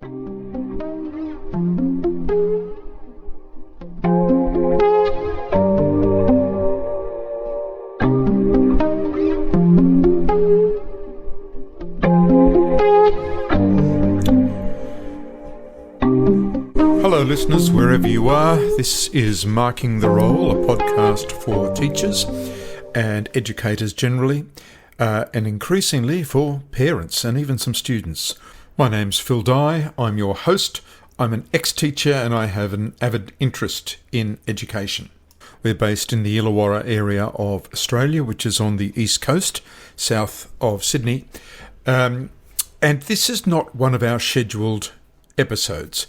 Hello listeners, wherever you are, this is Marking the Role, a podcast for teachers and educators generally, and increasingly for parents and even some students. My name's 𝗙𝗲𝗍, I'm your host. I'm an ex-teacher and I have an avid interest in education. We're based in the 𝗙𝗲𝗏𝗃 area of Australia, which is on the east coast, south of Sydney. And this is not one of our scheduled episodes.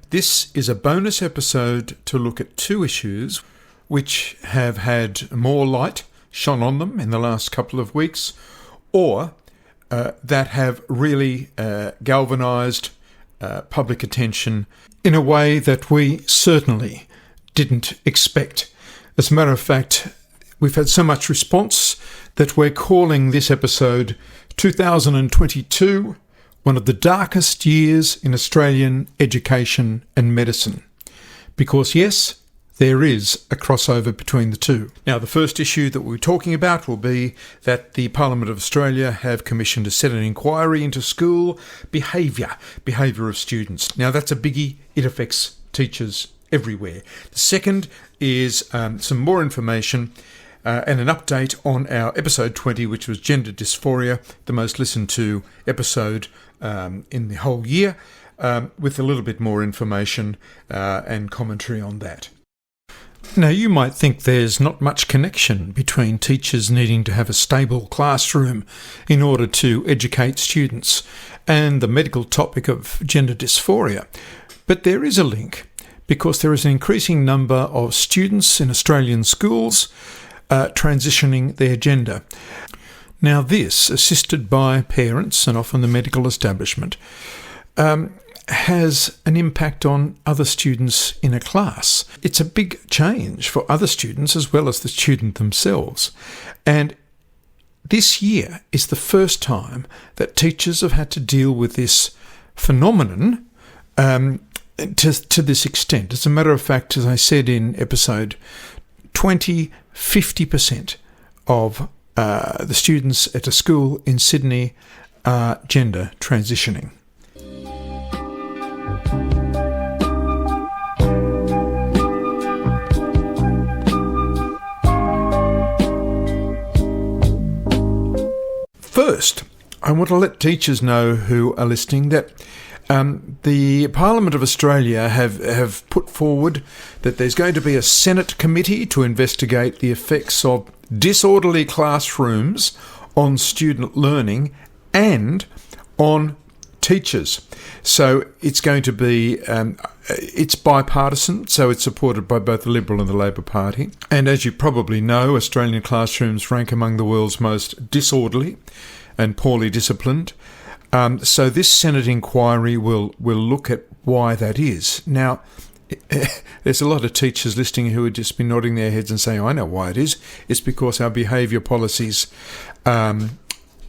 This is a bonus episode to look at two issues which have had more light shone on them in the last couple of weeks, or that have really galvanised public attention in a way that we certainly didn't expect. As a matter of fact, we've had so much response that we're calling this episode 2022 one of the darkest years in Australian education and medicine. Because yes, there is a crossover between the two. Now, the first issue that we're talking about will be that the Parliament of Australia have commissioned to set an inquiry into school behaviour of students. Now, that's a biggie. It affects teachers everywhere. The second is some more information and an update on our episode 20, which was gender dysphoria, the most listened to episode in the whole year, with a little bit more information and commentary on that. Now, you might think there's not much connection between teachers needing to have a stable classroom in order to educate students and the medical topic of gender dysphoria. But there is a link, because there is an increasing number of students in Australian schools transitioning their gender. Now this, assisted by parents and often the medical establishment, has an impact on other students in a class. It's a big change for other students as well as the student themselves. And this year is the first time that teachers have had to deal with this phenomenon to this extent. As a matter of fact, as I said in episode 20, 50% of the students at a school in Sydney are gender transitioning. First, I want to let teachers know who are listening that the Parliament of Australia have put forward that there's going to be a Senate committee to investigate the effects of disorderly classrooms on student learning and on teachers. So it's going to be, it's bipartisan, so it's supported by both the Liberal and the Labor Party. And as you probably know, Australian classrooms rank among the world's most disorderly and poorly disciplined. So this Senate inquiry will look at why that is. Now, there's a lot of teachers listening who would just be nodding their heads and saying, I know why it is. It's because our behaviour policies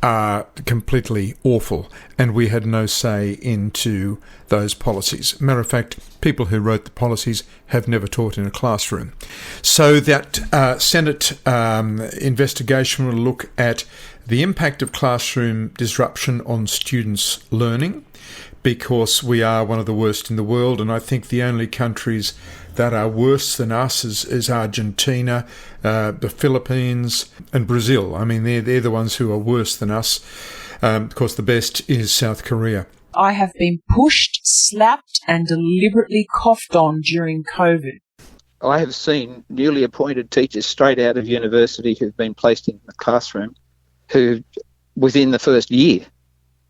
are completely awful and we had no say into those policies. Matter of fact, people who wrote the policies have never taught in a classroom. So that Senate investigation will look at the impact of classroom disruption on students' learning, because we are one of the worst in the world, and I think the only countries that are worse than us is Argentina, the Philippines and Brazil. I mean, they're the ones who are worse than us. Of course, the best is South Korea. I have been pushed, slapped and deliberately coughed on during COVID. I have seen newly appointed teachers straight out of university who've been placed in the classroom who, within the first year,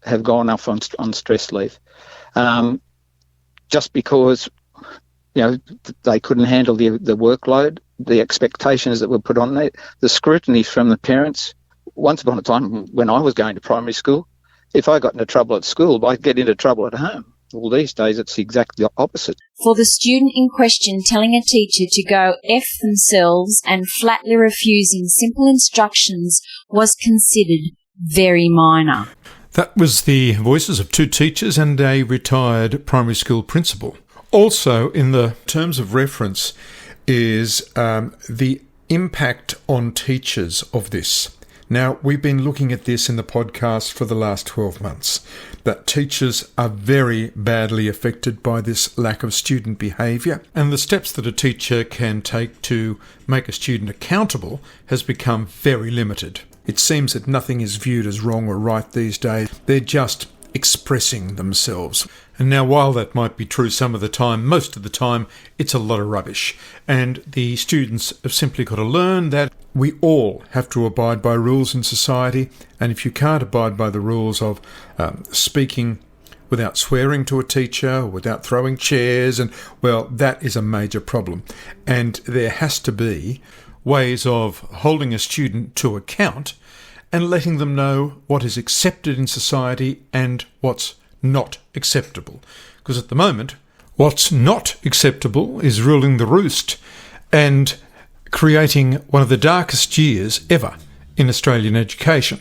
have gone off on stress leave. Just because, they couldn't handle the workload, the expectations that were put on there, the scrutiny from the parents. Once upon a time, when I was going to primary school, if I got into trouble at school, I'd get into trouble at home. Well, these days it's exactly the opposite. For the student in question telling a teacher to go F themselves and flatly refusing simple instructions was considered very minor. That was the voices of 2 teachers and a retired primary school principal. Also, in the terms of reference, is the impact on teachers of this. Now, we've been looking at this in the podcast for the last 12 months, that teachers are very badly affected by this lack of student behaviour, and the steps that a teacher can take to make a student accountable has become very limited. It seems that nothing is viewed as wrong or right these days. They're just expressing themselves. And now, while that might be true some of the time, most of the time, it's a lot of rubbish. And the students have simply got to learn that we all have to abide by rules in society. And if you can't abide by the rules of speaking without swearing to a teacher, without throwing chairs, and well, that is a major problem. And there has to be ways of holding a student to account and letting them know what is accepted in society and what's not acceptable. Because at the moment, what's not acceptable is ruling the roost and creating one of the darkest years ever in Australian education.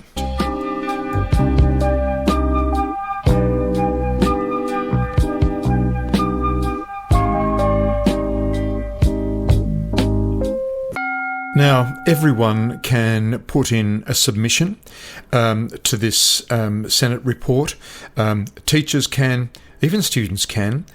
Now, everyone can put in a submission to this Senate report. Teachers can, even students can,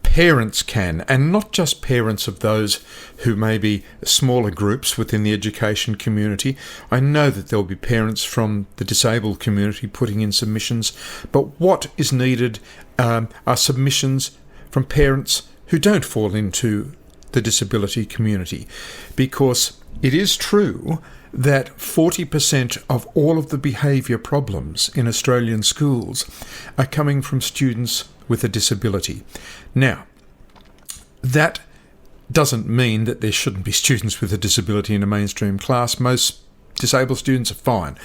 parents can, and not just parents of those who may be smaller groups within the education community. I know that there will be parents from the disabled community putting in submissions, but what is needed are submissions from parents who don't fall into the disability community, because it is true that 40% of all of the behaviour problems in Australian schools are coming from students with a disability. Now, that doesn't mean that there shouldn't be students with a disability in a mainstream class. Most disabled students are fine.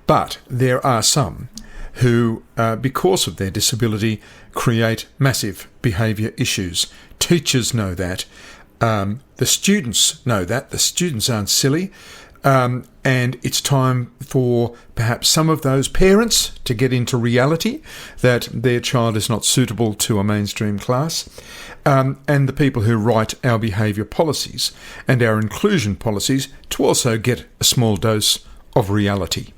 But there are some who, because of their disability, create massive behaviour issues. Teachers know that. The students know that. The students aren't silly. And it's time for perhaps some of those parents to get into reality that their child is not suitable to a mainstream class. And the people who write our behaviour policies and our inclusion policies to also get a small dose of reality.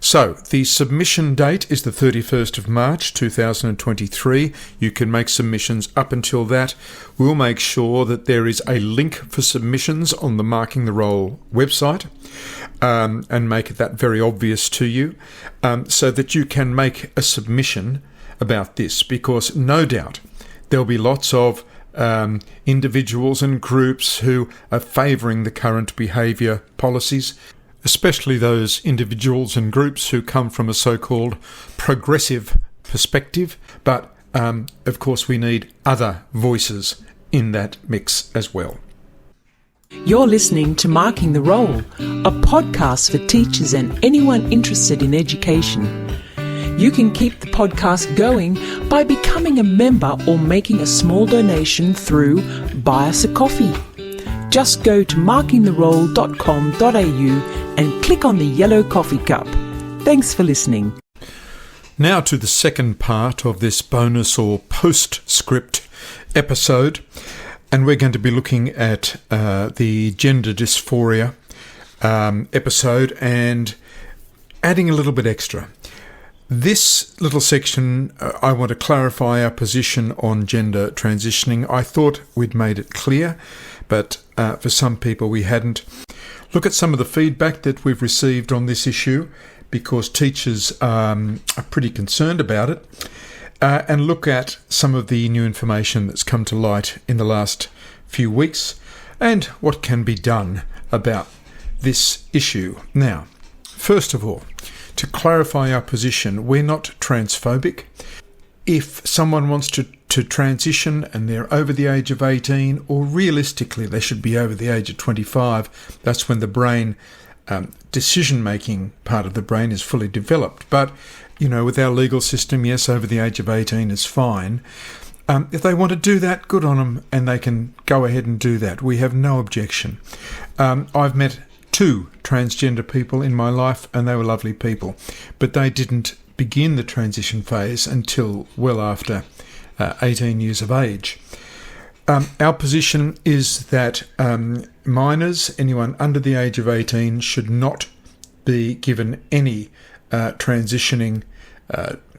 So, the submission date is the 31st of March 2023. You can make submissions up until that. We'll make sure that there is a link for submissions on the Marking the Role website and make that very obvious to you so that you can make a submission about this, because no doubt there'll be lots of individuals and groups who are favouring the current behaviour policies, especially those individuals and groups who come from a so-called progressive perspective. But, of course, we need other voices in that mix as well. You're listening to Marking the Role, a podcast for teachers and anyone interested in education. You can keep the podcast going by becoming a member or making a small donation through 𝗏𝗏. Just go to markingtherole.com.au and click on the yellow coffee cup. Thanks for listening. Now to the second part of this bonus or postscript episode, and we're going to be looking at the gender dysphoria episode and adding a little bit extra. This little section, I want to clarify our position on gender transitioning. I thought we'd made it clear, but for some people we hadn't. Look at some of the feedback that we've received on this issue, because teachers are pretty concerned about it, and look at some of the new information that's come to light in the last few weeks and what can be done about this issue. Now, first of all, to clarify our position, we're not transphobic. If someone wants to transition and they're over the age of 18, or realistically they should be over the age of 25, that's when the brain, decision-making part of the brain is fully developed. But, with our legal system, yes, over the age of 18 is fine. If they want to do that, good on them, and they can go ahead and do that. We have no objection. I've met 2 transgender people in my life, and they were lovely people, but they didn't begin the transition phase until well after 18 years of age. Our position is that minors, anyone under the age of 18, should not be given any transitioning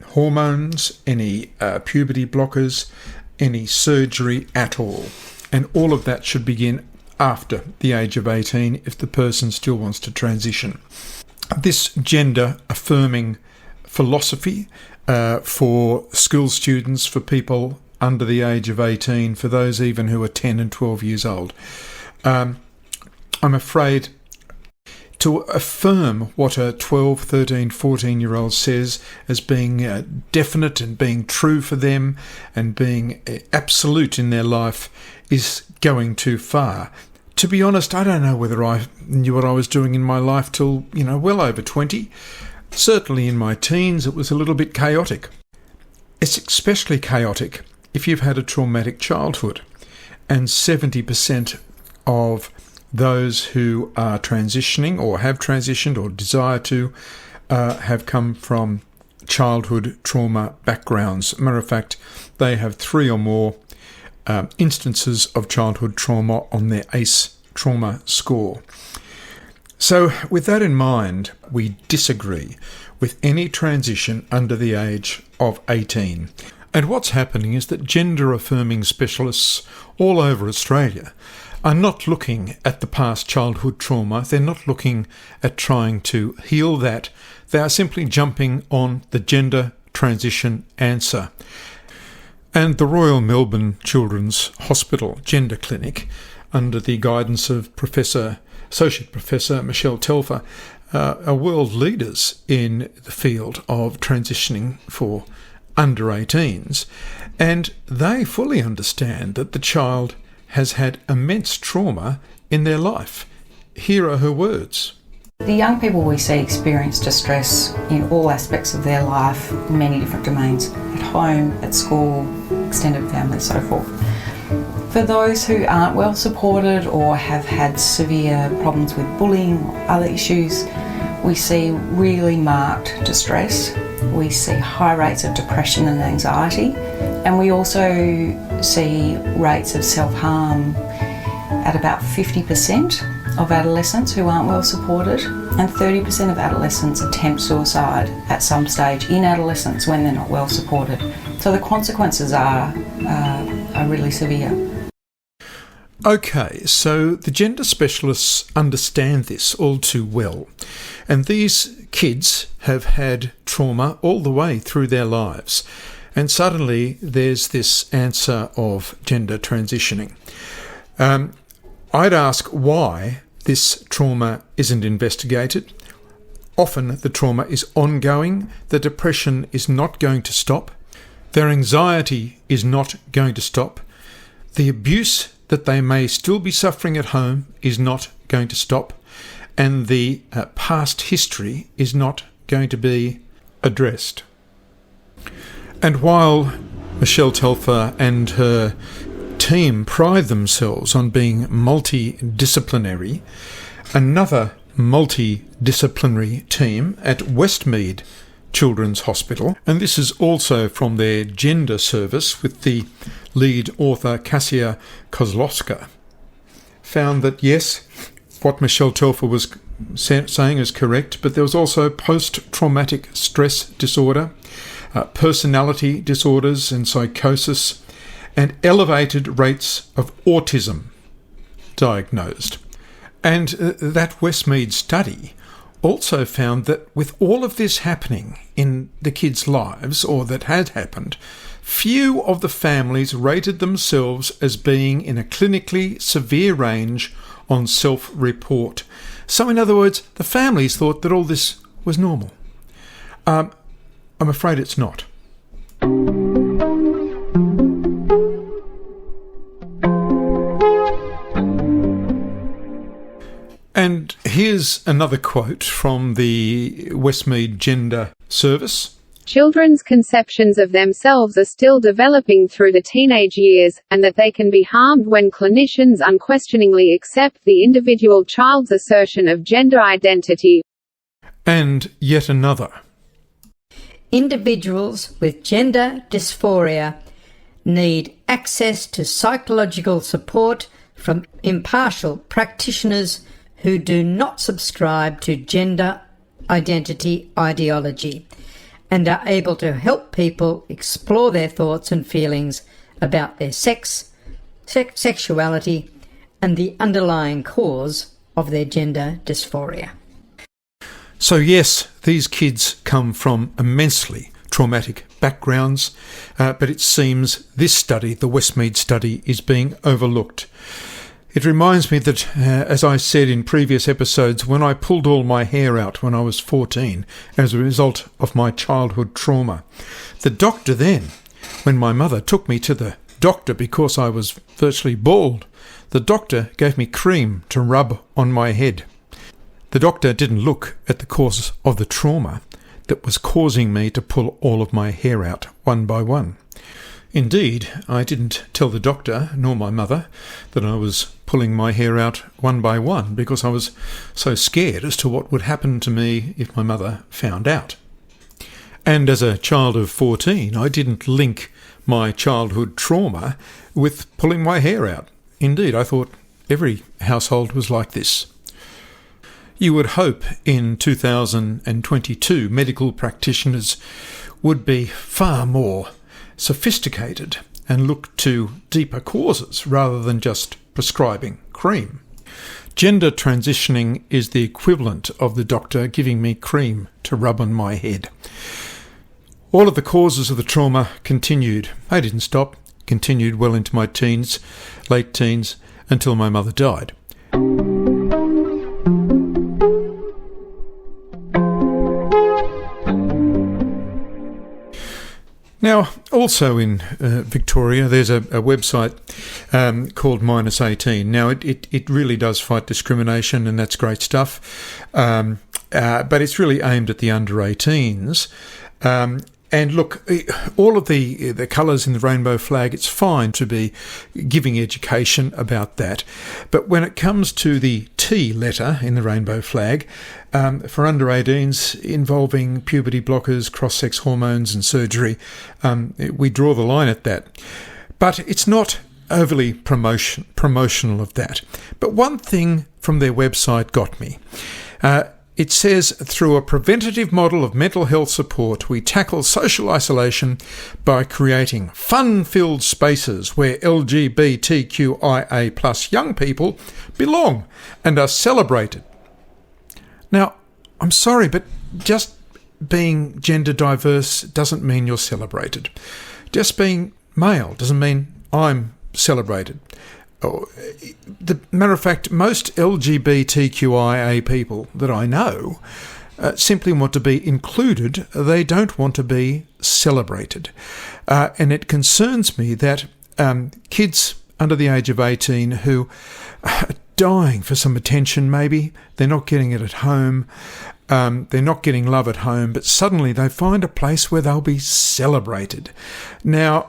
hormones, any puberty blockers, any surgery at all. And all of that should begin after the age of 18 if the person still wants to transition. This gender-affirming philosophy for school students, for people under the age of 18, for those even who are 10 and 12 years old, I'm afraid to affirm what a 12, 13, 14-year-old says as being definite and being true for them and being absolute in their life is going too far. To be honest, I don't know whether I knew what I was doing in my life till, well over 20. Certainly in my teens it was a little bit chaotic. It's especially chaotic if you've had a traumatic childhood, and 70% of those who are transitioning or have transitioned or desire to have come from childhood trauma backgrounds. Matter of fact, they have 3 or more instances of childhood trauma on their ACE trauma score. So with that in mind, we disagree with any transition under the age of 18. And what's happening is that gender-affirming specialists all over Australia are not looking at the past childhood trauma. They're not looking at trying to heal that. They are simply jumping on the gender transition answer. And the Royal Melbourne Children's Hospital Gender Clinic, under the guidance of Associate Professor Michelle Telfer, are world leaders in the field of transitioning for under 18s, and they fully understand that the child has had immense trauma in their life. Here are her words. The young people we see experience distress in all aspects of their life, in many different domains, at home, at school, extended family, so forth. For those who aren't well supported or have had severe problems with bullying or other issues, we see really marked distress. We see high rates of depression and anxiety, and we also see rates of self-harm at about 50% of adolescents who aren't well supported, and 30% of adolescents attempt suicide at some stage in adolescence when they're not well supported. So the consequences are really severe. Okay, so the gender specialists understand this all too well, and these kids have had trauma all the way through their lives, and suddenly there's this answer of gender transitioning. I'd ask why this trauma isn't investigated. Often the trauma is ongoing, the depression is not going to stop, their anxiety is not going to stop, the abuse that they may still be suffering at home is not going to stop, and the past history is not going to be addressed. And while Michelle Telfer and her team pride themselves on being multidisciplinary, another multidisciplinary team at Westmead Children's Hospital, and this is also from their gender service with the lead author 𝗂𝗃𝗁𝗂𝗀, found that yes, what Michelle Telfer was saying is correct, but there was also post-traumatic stress disorder, personality disorders and psychosis, and elevated rates of autism diagnosed. And that Westmead study also found that with all of this happening in the kids' lives, or that had happened, few of the families rated themselves as being in a clinically severe range on self-report. So in other words, the families thought that all this was normal. I'm afraid it's not. And here's another quote from the Westmead Gender Service. Children's conceptions of themselves are still developing through the teenage years, and that they can be harmed when clinicians unquestioningly accept the individual child's assertion of gender identity. And yet another. individuals with gender dysphoria need access to psychological support from impartial practitioners who do not subscribe to gender identity ideology and are able to help people explore their thoughts and feelings about their sexuality and the underlying cause of their gender dysphoria. So yes, these kids come from immensely traumatic backgrounds, but it seems this study, the Westmead study, is being overlooked. It reminds me that, as I said in previous episodes, when I pulled all my hair out when I was 14 as a result of my childhood trauma, the doctor then, when my mother took me to the doctor because I was virtually bald, the doctor gave me cream to rub on my head. The doctor didn't look at the cause of the trauma that was causing me to pull all of my hair out one by one. Indeed, I didn't tell the doctor, nor my mother, that I was pulling my hair out one by one because I was so scared as to what would happen to me if my mother found out. And as a child of 14, I didn't link my childhood trauma with pulling my hair out. Indeed, I thought every household was like this. You would hope in 2022 medical practitioners would be far more sophisticated and look to deeper causes rather than just prescribing cream. Gender transitioning is the equivalent of the doctor giving me cream to rub on my head. All of the causes of the trauma continued. They didn't stop, continued well into my teens, late teens, until my mother died. Now, also in Victoria, there's a website called -18. Now, it really does fight discrimination, and that's great stuff. But it's really aimed at the under-18s. And look, all of the colours in the rainbow flag, it's fine to be giving education about that. But when it comes to the T letter in the rainbow flag, for under-18s involving puberty blockers, cross-sex hormones and surgery, we draw the line at that. But it's not overly promotional of that. But one thing from their website got me. It says, through a preventative model of mental health support, we tackle social isolation by creating fun-filled spaces where LGBTQIA+ young people belong and are celebrated. Now, I'm sorry, but just being gender diverse doesn't mean you're celebrated. Just being male doesn't mean I'm celebrated. The matter of fact, most LGBTQIA people that I know simply want to be included. They don't want to be celebrated. And it concerns me that kids under the age of 18 who are dying for some attention, maybe, they're not getting it at home, they're not getting love at home, but suddenly they find a place where they'll be celebrated. Now,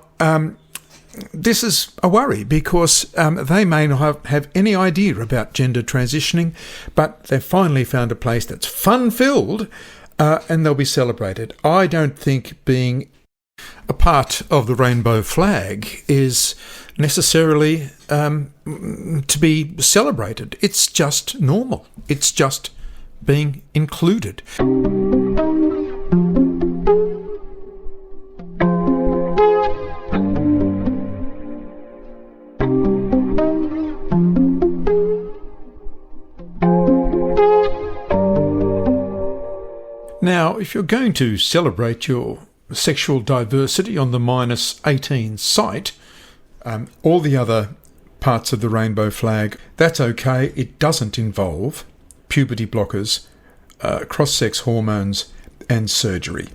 this is a worry because they may not have any idea about gender transitioning, but they've finally found a place that's fun-filled and they'll be celebrated. I don't think being a part of the rainbow flag is necessarily to be celebrated. It's just normal. It's just being included. Now, if you're going to celebrate your sexual diversity on the -18 site, all the other parts of the rainbow flag, that's okay. It doesn't involve puberty blockers, cross-sex hormones and surgery.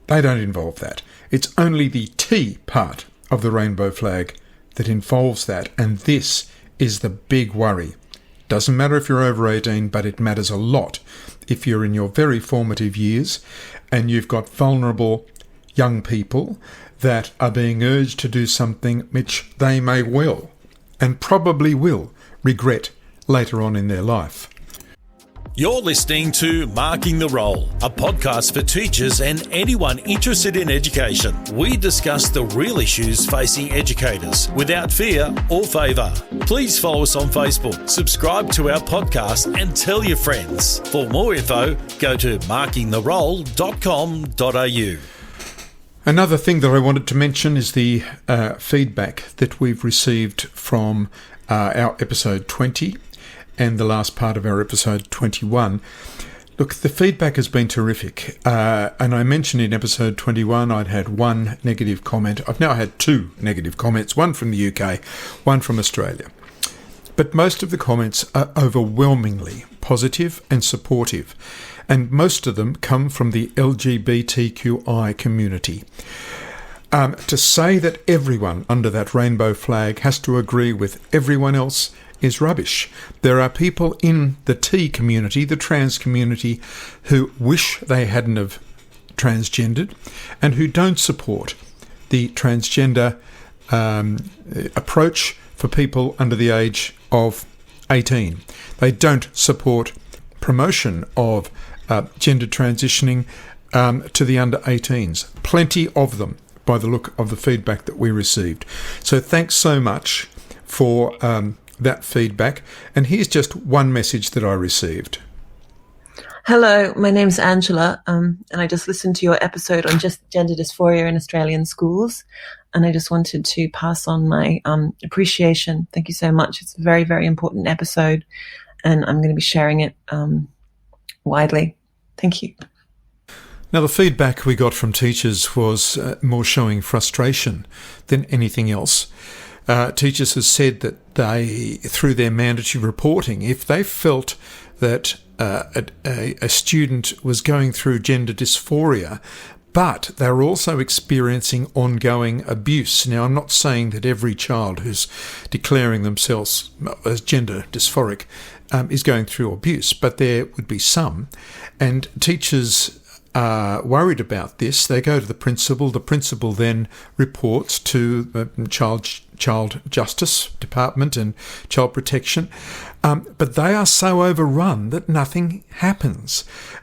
They don't involve that. It's only the T part of the rainbow flag that involves that, and this is the big worry. Doesn't matter if you're over 18, but it matters a lot if you're in your very formative years and you've got vulnerable young people that are being urged to do something which they may well and probably will regret later on in their life. You're listening to Marking the Role, a podcast for teachers and anyone interested in education. We discuss the real issues facing educators without fear or favour. Please follow us on Facebook, subscribe to our podcast and tell your friends. For more info, go to markingtherole.com.au. Another thing that I wanted to mention is the feedback that we've received from our episode 20 and the last part of our episode 21. Look, the feedback has been terrific. And I mentioned in episode 21 I'd had one negative comment. I've now had two negative comments, one from the UK, one from Australia. But most of the comments are overwhelmingly positive and supportive, and most of them come from the LGBTQI community. To say that everyone under that rainbow flag has to agree with everyone else is rubbish. There are people in the T community, the trans community, who wish they hadn't have transgendered and who don't support the transgender approach for people under the age of 18. They don't support promotion of gender transitioning to the under 18s. Plenty of them, by the look of the feedback that we received. So thanks so much for that feedback. And here's just one message that I received. Hello, my name's Angela, and I just listened to your episode on just gender dysphoria in Australian schools, and I just wanted to pass on my appreciation. Thank you so much. It's a very, very important episode, and I'm going to be sharing it widely. Thank you. Now, the feedback we got from teachers was more showing frustration than anything else. Teachers have said that they, through their mandatory reporting, if they felt that a student was going through gender dysphoria, but they were also experiencing ongoing abuse. Now, I'm not saying that every child who's declaring themselves as gender dysphoric is going through abuse, but there would be some. And teachers are worried about this. They go to the principal. The principal then reports to the Child Justice Department and Child Protection. But they are so overrun that nothing happens.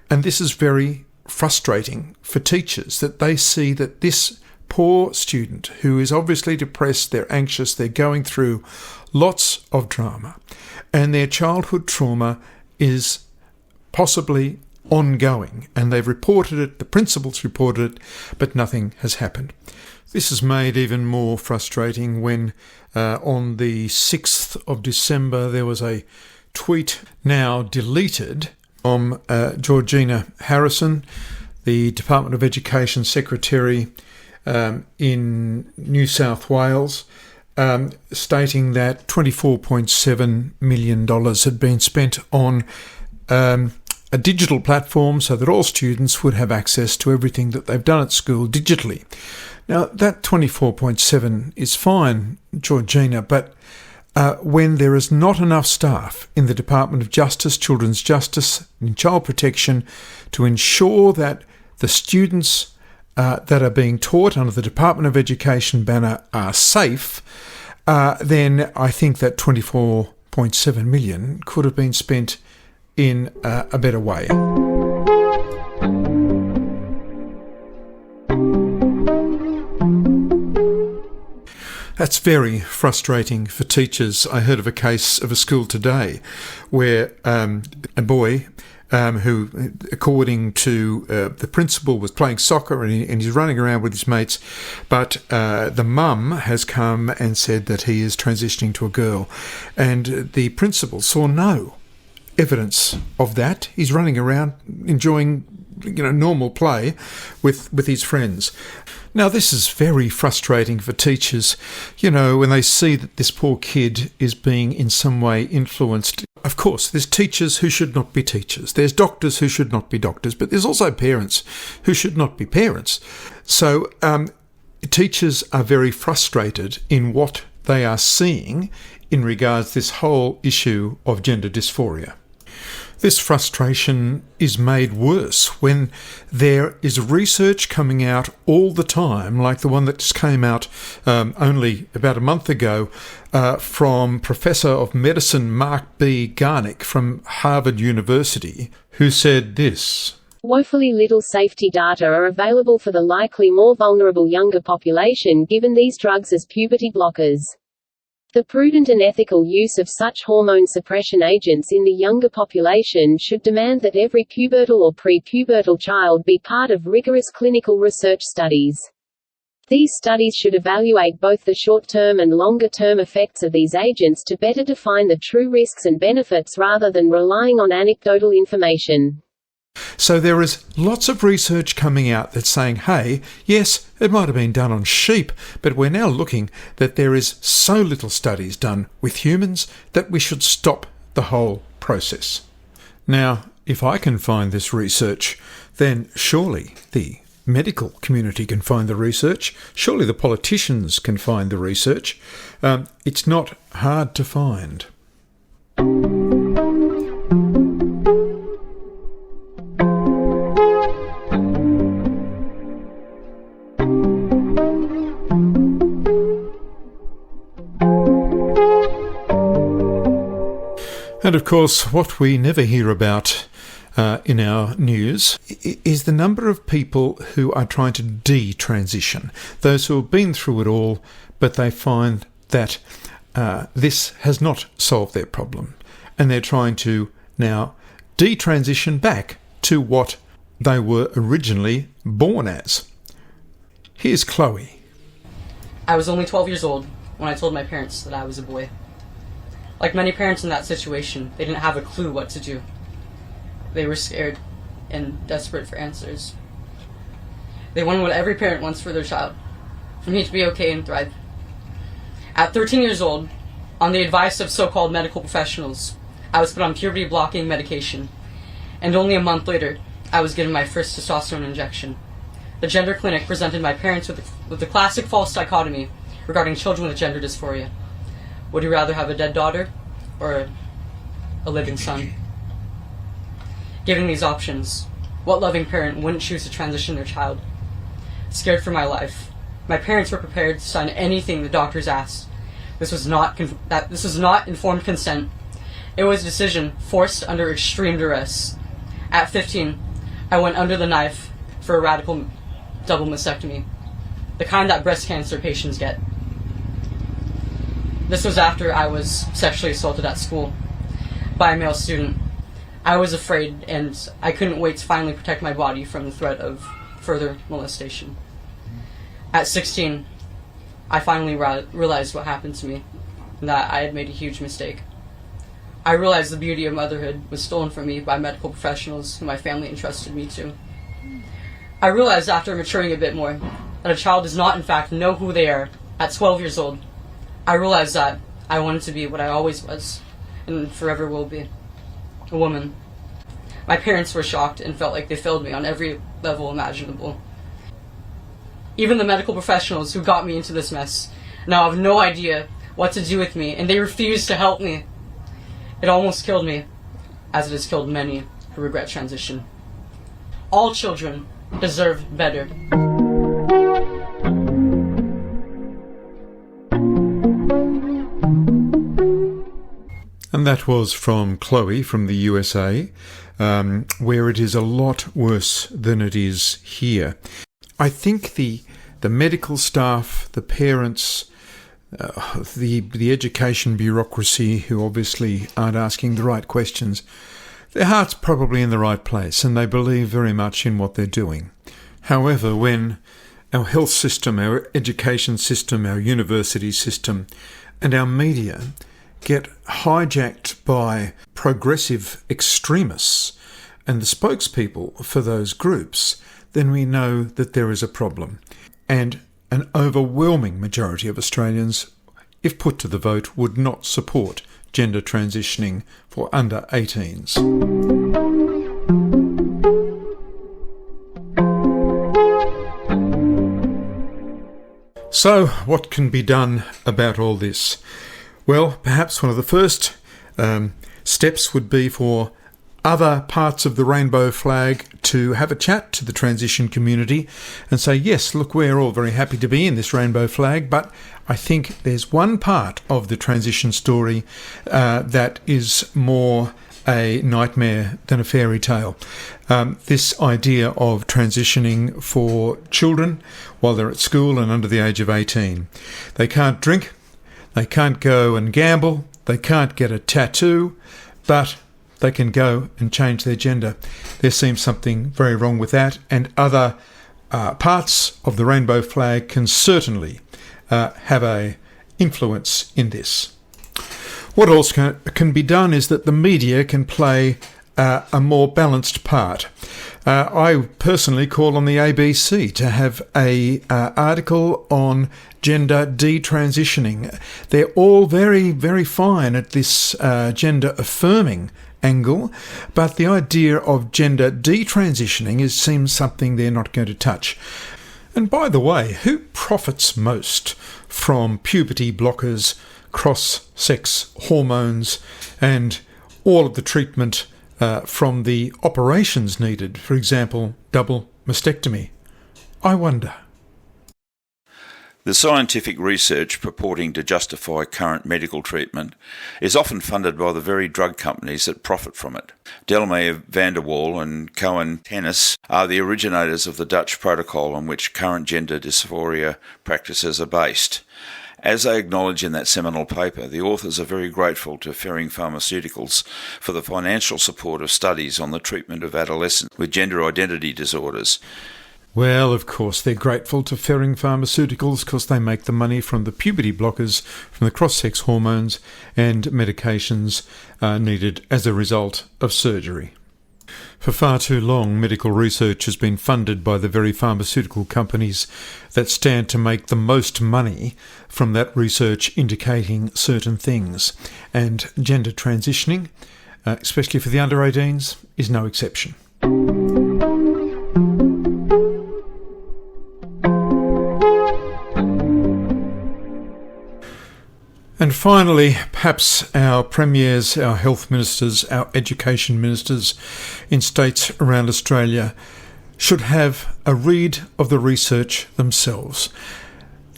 And this is very frustrating for teachers, that they see that this poor student who is obviously depressed, they're anxious, they're going through lots of drama, and their childhood trauma is possibly ongoing, and they've reported it, the principal's reported it, but nothing has happened. This is made even more frustrating when on the 6th of December there was a tweet now deleted from Georgina Harrison, the Department of Education Secretary in New South Wales, stating that $24.7 million had been spent on a digital platform so that all students would have access to everything that they've done at school digitally. Now, that 24.7 is fine, Georgina, but when there is not enough staff in the Department of Justice, Children's Justice and Child Protection to ensure that the students that are being taught under the Department of Education banner are safe, then I think that $24.7 million could have been spent in a better way. That's very frustrating for teachers. I heard of a case of a school today where a boy who, according to the principal, was playing soccer and he's running around with his mates, but the mum has come and said that he is transitioning to a girl, and the principal saw no evidence of that. He's running around enjoying normal play with his friends. Now, this is very frustrating for teachers, when they see that this poor kid is being in some way influenced. Of course, there's teachers who should not be teachers. There's doctors who should not be doctors, but there's also parents who should not be parents. So teachers are very frustrated in what they are seeing in regards to this whole issue of gender dysphoria. This frustration is made worse when there is research coming out all the time, like the one that just came out only about a month ago from Professor of Medicine Mark Garner from Harvard University, who said this. Woefully little safety data are available for the likely more vulnerable younger population given these drugs as puberty blockers. The prudent and ethical use of such hormone suppression agents in the younger population should demand that every pubertal or pre-pubertal child be part of rigorous clinical research studies. These studies should evaluate both the short-term and longer-term effects of these agents to better define the true risks and benefits rather than relying on anecdotal information. So there is lots of research coming out that's saying, hey, yes, it might have been done on sheep, but we're now looking that there is so little studies done with humans that we should stop the whole process. Now, if I can find this research, then surely the medical community can find the research. Surely the politicians can find the research. It's not hard to find. And of course, what we never hear about in our news is the number of people who are trying to detransition. Those who have been through it all, but they find that this has not solved their problem. And they're trying to now detransition back to what they were originally born as. Here's Chloe. I was only 12 years old when I told my parents that I was a boy. Like many parents in that situation, they didn't have a clue what to do. They were scared and desperate for answers. They wanted what every parent wants for their child, for me to be okay and thrive. At 13 years old, on the advice of so-called medical professionals, I was put on puberty-blocking medication, and only a month later, I was given my first testosterone injection. The gender clinic presented my parents with the classic false dichotomy regarding children with gender dysphoria. Would you rather have a dead daughter or a living son? Given these options, what loving parent wouldn't choose to transition their child? Scared for my life, my parents were prepared to sign anything the doctors asked. This was not informed consent. It was a decision forced under extreme duress. At 15, I went under the knife for a radical double mastectomy, the kind that breast cancer patients get. This was after I was sexually assaulted at school by a male student. I was afraid, and I couldn't wait to finally protect my body from the threat of further molestation. At 16, I finally realized what happened to me, and that I had made a huge mistake. I realized the beauty of motherhood was stolen from me by medical professionals who my family entrusted me to. I realized after maturing a bit more that a child does not in fact know who they are at 12 years old. I realized that I wanted to be what I always was, and forever will be, a woman. My parents were shocked and felt like they failed me on every level imaginable. Even the medical professionals who got me into this mess now have no idea what to do with me, and they refuse to help me. It almost killed me, as it has killed many who regret transition. All children deserve better. And that was from Chloe from the USA, where it is a lot worse than it is here. I think the medical staff, the parents, the education bureaucracy, who obviously aren't asking the right questions, their heart's probably in the right place and they believe very much in what they're doing. However, when our health system, our education system, our university system and our media get hijacked by progressive extremists and the spokespeople for those groups, then we know that there is a problem. And an overwhelming majority of Australians, if put to the vote, would not support gender transitioning for under 18s. So, what can be done about all this? Well, perhaps one of the first steps would be for other parts of the rainbow flag to have a chat to the transition community and say, yes, look, we're all very happy to be in this rainbow flag, but I think there's one part of the transition story that is more a nightmare than a fairy tale. This idea of transitioning for children while they're at school and under the age of 18. They can't drink, they can't go and gamble, they can't get a tattoo, but they can go and change their gender. There seems something very wrong with that, and other parts of the rainbow flag can certainly have an influence in this. What else can be done is that the media can play a more balanced part. I personally call on the ABC to have a article on gender detransitioning. They're all very, very fine at this gender affirming angle, but the idea of gender detransitioning seems something they're not going to touch. And by the way, who profits most from puberty blockers, cross-sex hormones, and all of the treatment from the operations needed, for example, double mastectomy? I wonder. The scientific research purporting to justify current medical treatment is often funded by the very drug companies that profit from it. 𝗙𝗲𝗻𝗏 and Cohen Tennis are the originators of the Dutch protocol on which current gender dysphoria practices are based. As they acknowledge in that seminal paper, the authors are very grateful to 𝗱𝗏 Pharmaceuticals for the financial support of studies on the treatment of adolescents with gender identity disorders. Well, of course, they're grateful to 𝗱𝗏 Pharmaceuticals because they make the money from the puberty blockers, from the cross-sex hormones and medications needed as a result of surgery. For far too long, medical research has been funded by the very pharmaceutical companies that stand to make the most money from that research indicating certain things. And gender transitioning, especially for the under 18s, is no exception. And finally, perhaps our premiers, our health ministers, our education ministers in states around Australia should have a read of the research themselves.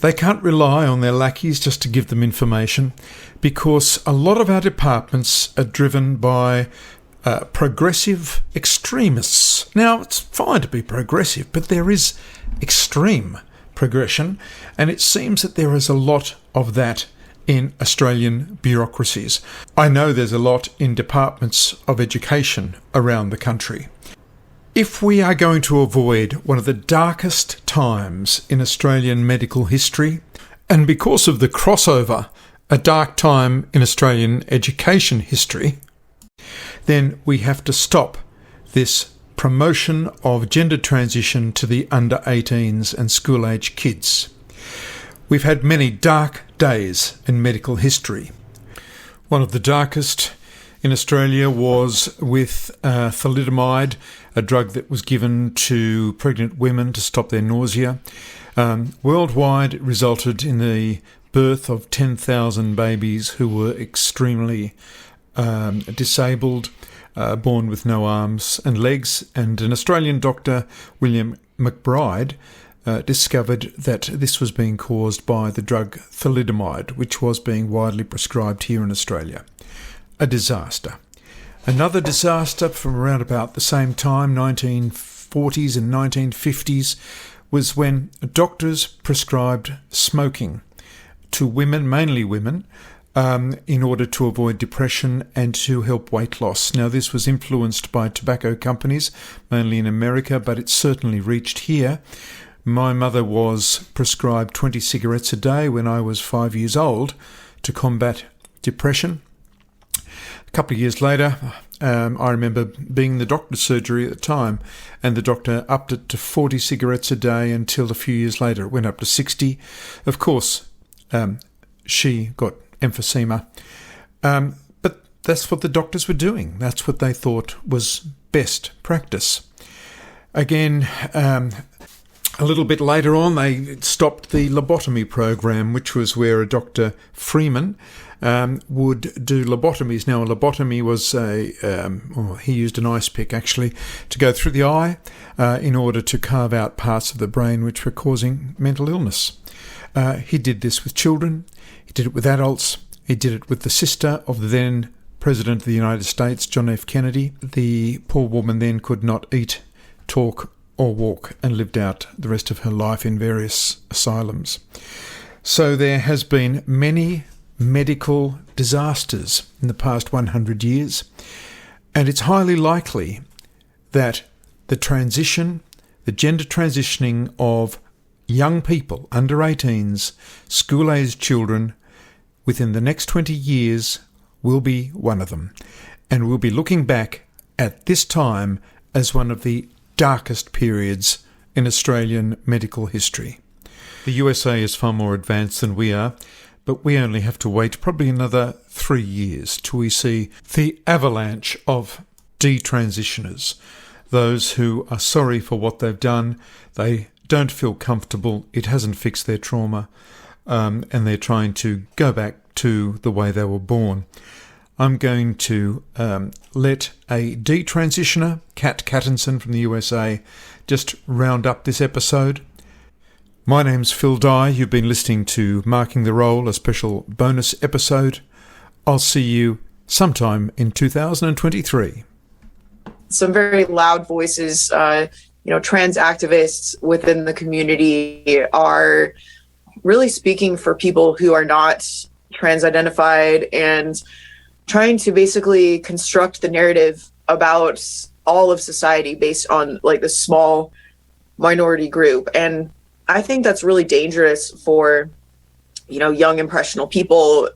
They can't rely on their lackeys just to give them information, because a lot of our departments are driven by progressive extremists. Now, it's fine to be progressive, but there is extreme progression, and it seems that there is a lot of that in Australian bureaucracies. I know there's a lot in departments of education around the country. If we are going to avoid one of the darkest times in Australian medical history, and because of the crossover, a dark time in Australian education history, then we have to stop this promotion of gender transition to the under 18s and school-age kids. We've had many dark days in medical history. One of the darkest in Australia was with thalidomide, a drug that was given to pregnant women to stop their nausea. Worldwide, it resulted in the birth of 10,000 babies who were extremely disabled, born with no arms and legs. And an Australian doctor, William McBride, discovered that this was being caused by the drug thalidomide, which was being widely prescribed here in Australia. A disaster. Another disaster from around about the same time, 1940s and 1950s, was when doctors prescribed smoking to women, mainly women, in order to avoid depression and to help weight loss. Now, this was influenced by tobacco companies, mainly in America, but it certainly reached here. My mother was prescribed 20 cigarettes a day when I was 5 years old to combat depression. A couple of years later, I remember being in the doctor's surgery at the time, and the doctor upped it to 40 cigarettes a day until a few years later it went up to 60. Of course, she got emphysema. But that's what the doctors were doing. That's what they thought was best practice. Again, A little bit later on, they stopped the lobotomy program, which was where a Dr. Freeman would do lobotomies. Now, a lobotomy was he used an ice pick actually to go through the eye in order to carve out parts of the brain which were causing mental illness. He did this with children. He did it with adults. He did it with the sister of the then President of the United States, John F. Kennedy. The poor woman then could not eat, talk, or walk, and lived out the rest of her life in various asylums. So there has been many medical disasters in the past 100 years, and it's highly likely that the gender transitioning of young people, under 18s, school-aged children, within the next 20 years will be one of them. And we'll be looking back at this time as one of the darkest periods in Australian medical history. The USA is far more advanced than we are, but we only have to wait probably another 3 years till we see the avalanche of detransitioners, those who are sorry for what they've done, they don't feel comfortable, it hasn't fixed their trauma, and they're trying to go back to the way they were born. I'm going to let a detransitioner, Cat Cattinson from the USA, just round up this episode. My name's 𝗙𝗲𝗃. You've been listening to Marking the Role, a special bonus episode. I'll see you sometime in 2023. Some very loud voices, trans activists within the community are really speaking for people who are not trans identified and trying to basically construct the narrative about all of society based on like this small minority group. And I think that's really dangerous for, young impressionable people